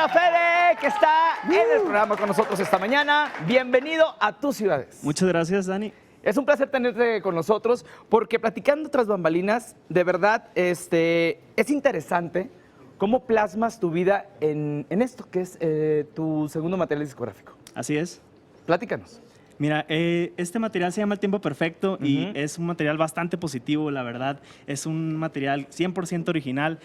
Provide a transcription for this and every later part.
a Fede, que está en el programa con nosotros esta mañana. Bienvenido a Tus Ciudades. Muchas gracias, Dani. Es un placer tenerte con nosotros porque platicando tras bambalinas, de verdad, es interesante cómo plasmas tu vida en esto que es tu segundo material discográfico. Así es. Platícanos. Mira, este material se llama El Tiempo Perfecto y es un material bastante positivo, la verdad. Es un material 100% original,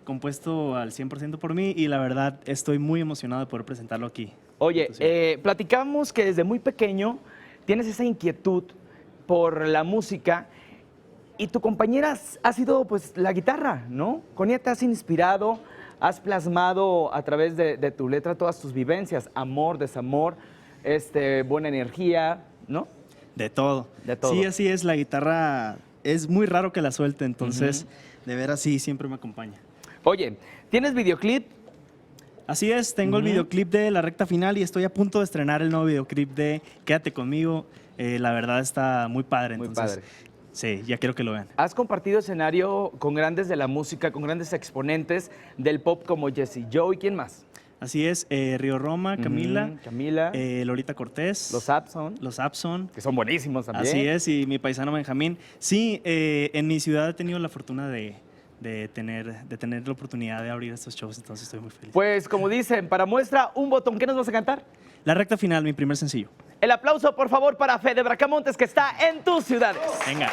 compuesto al 100% por mí y la verdad estoy muy emocionado de poder presentarlo aquí. Oye, platicamos que desde muy pequeño tienes esa inquietud por la música y tu compañera ha sido pues la guitarra, ¿no? Con ella te has inspirado, has plasmado a través de tu letra todas tus vivencias, amor, desamor, buena energía, ¿no? De todo. De todo. Sí, así es, la guitarra es muy raro que la suelte, entonces de veras sí, siempre me acompaña. Oye, ¿tienes videoclip? Así es, tengo el videoclip de La Recta Final y estoy a punto de estrenar el nuevo videoclip de Quédate Conmigo. La verdad está muy padre. Muy entonces, padre. Sí, ya quiero que lo vean. Has compartido escenario con grandes de la música, con grandes exponentes del pop como Jessie Joe y ¿quién más? Así es, Río Roma, Camila, Lolita Cortés. Los Abson. Los Abson. Que son buenísimos también. Así es, y mi paisano Benjamín. Sí, en mi ciudad he tenido la fortuna de tener la oportunidad de abrir estos shows, entonces estoy muy feliz. Pues como dicen, para muestra un botón, ¿qué nos vas a cantar? La Recta Final, mi primer sencillo. El aplauso, por favor, para Fede Bracamontes, que está en Tus Ciudades. Venga.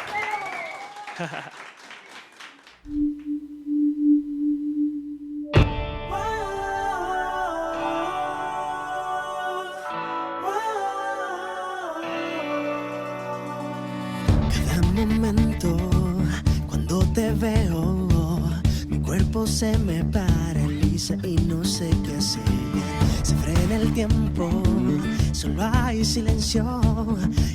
Cada momento, cuando te veo, mi cuerpo se me paraliza y no sé qué hacer. Se frena el tiempo, solo hay silencio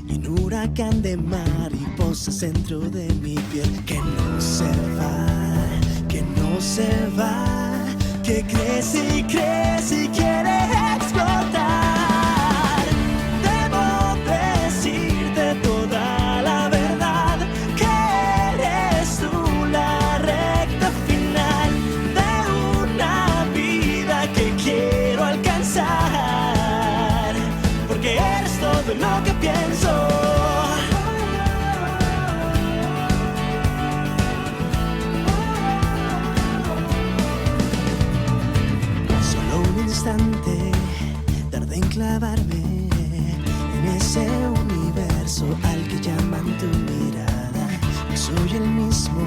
y un huracán de mariposas dentro de mi piel que no se va, que no se va, que crece y crece y quiere explotar. Debo decirte toda la verdad, que eres tú la recta final de una vida que quiero alcanzar, porque eres todo lo que pienso. Solo un instante tardé en clavarme en ese universo al que llaman tu mirada. No soy el mismo,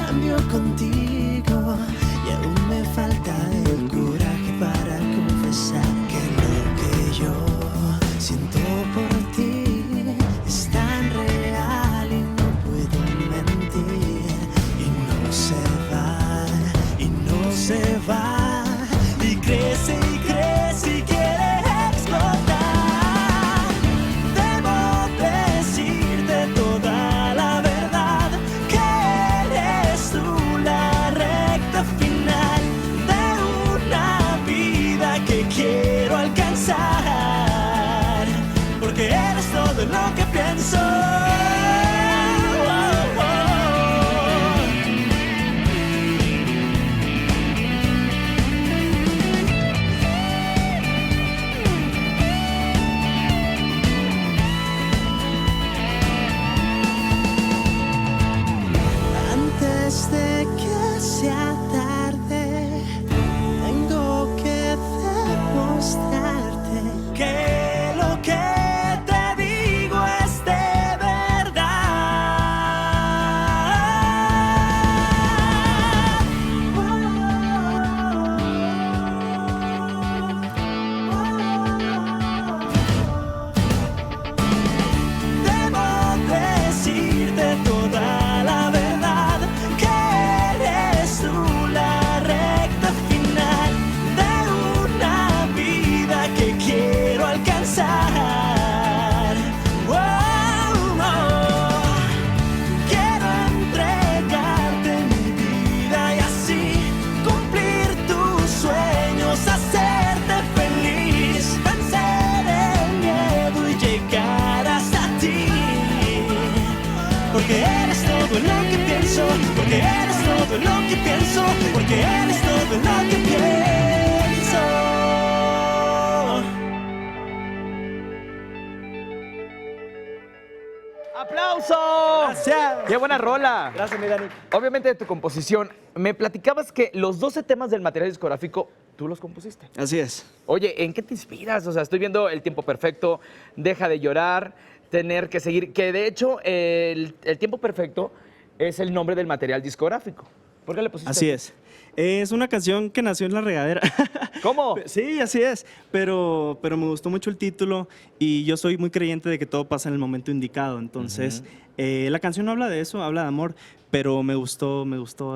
cambio contigo y aún me falta el coraje para confesar que lo que yo siento por ti es tan real y no puedo mentir. Y no se va, y no se va, y crece y quiere explotar. Debo decirte toda la verdad, que eres tú la recta final de una vida que quiero alcanzar, porque eres todo lo que pienso. Antes de que sea tarde, tengo que demostrarte que lo que te digo es de verdad. Debo decirte toda la verdad, que eres tú la recta final de una vida que quiero alcanzar. Quiero entregarte mi vida y así cumplir tus sueños, hacerte feliz, vencer el miedo y llegar hasta ti. Porque eres todo lo que pienso, porque eres todo lo que pienso, porque eres todo lo que pienso. ¡Aplauso! Gracias. ¡Qué buena rola! Gracias, mi Dani. Obviamente de tu composición. Me platicabas que los 12 temas del material discográfico, tú los compusiste. Así es. Oye, ¿en qué te inspiras? O sea, estoy viendo El Tiempo Perfecto, Deja de Llorar, Tener que Seguir, que de hecho el Tiempo Perfecto es el nombre del material discográfico. ¿Por qué le pusiste? Así es. Es una canción que nació en la regadera. ¿Cómo? Sí, así es. Pero me gustó mucho el título y yo soy muy creyente de que todo pasa en el momento indicado. Entonces, la canción no habla de eso, habla de amor, pero me gustó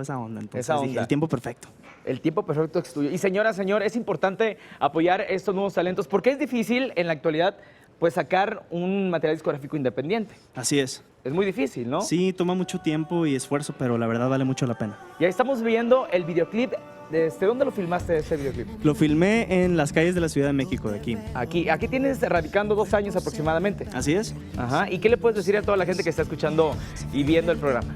esa onda. Entonces Esa dije, onda. El Tiempo Perfecto. El Tiempo Perfecto es tuyo. Y señora, señor, es importante apoyar estos nuevos talentos porque es difícil en la actualidad pues sacar un material discográfico independiente. Así es. Es muy difícil, ¿no? Sí, toma mucho tiempo y esfuerzo, pero la verdad vale mucho la pena. Y ahí estamos viendo el videoclip. ¿Dónde lo filmaste ese videoclip? Lo filmé en las calles de la Ciudad de México, de aquí. Aquí tienes radicando 2 años aproximadamente. Así es. Ajá. ¿Y qué le puedes decir a toda la gente que está escuchando y viendo el programa?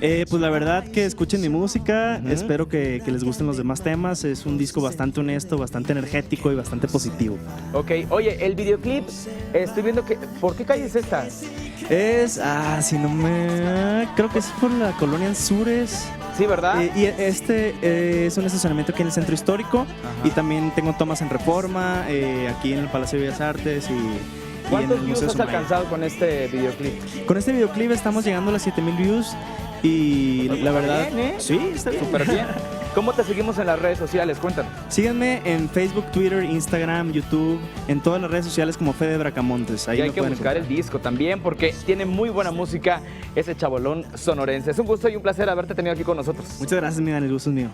Pues la verdad que escuchen mi música, espero que les gusten los demás temas, es un disco bastante honesto, bastante energético y bastante positivo. Ok, oye, el videoclip, estoy viendo que... ¿Por qué calle es esta? Si no me... Creo que es por la colonia Anzures. Sí, ¿verdad? Y este es un estacionamiento aquí en el Centro Histórico. Ajá. Y también tengo tomas en Reforma, aquí en el Palacio de Bellas Artes y en ¿Cuántos el views Museo has Sumaya. alcanzado con este videoclip? Con este videoclip estamos llegando a las 7,000 views y Pues la está verdad... bien, ¿eh? Sí, está bien. Súper bien. ¿Cómo te seguimos en las redes sociales? Cuéntanos. Síganme en Facebook, Twitter, Instagram, YouTube, en todas las redes sociales como Fede Bracamontes. Ahí Y hay me que pueden buscar el encontrar. disco también porque tiene muy buena música ese chabolón sonorense. Es un gusto y un placer haberte tenido aquí con nosotros. Muchas gracias, mi Dani, el gusto es mío.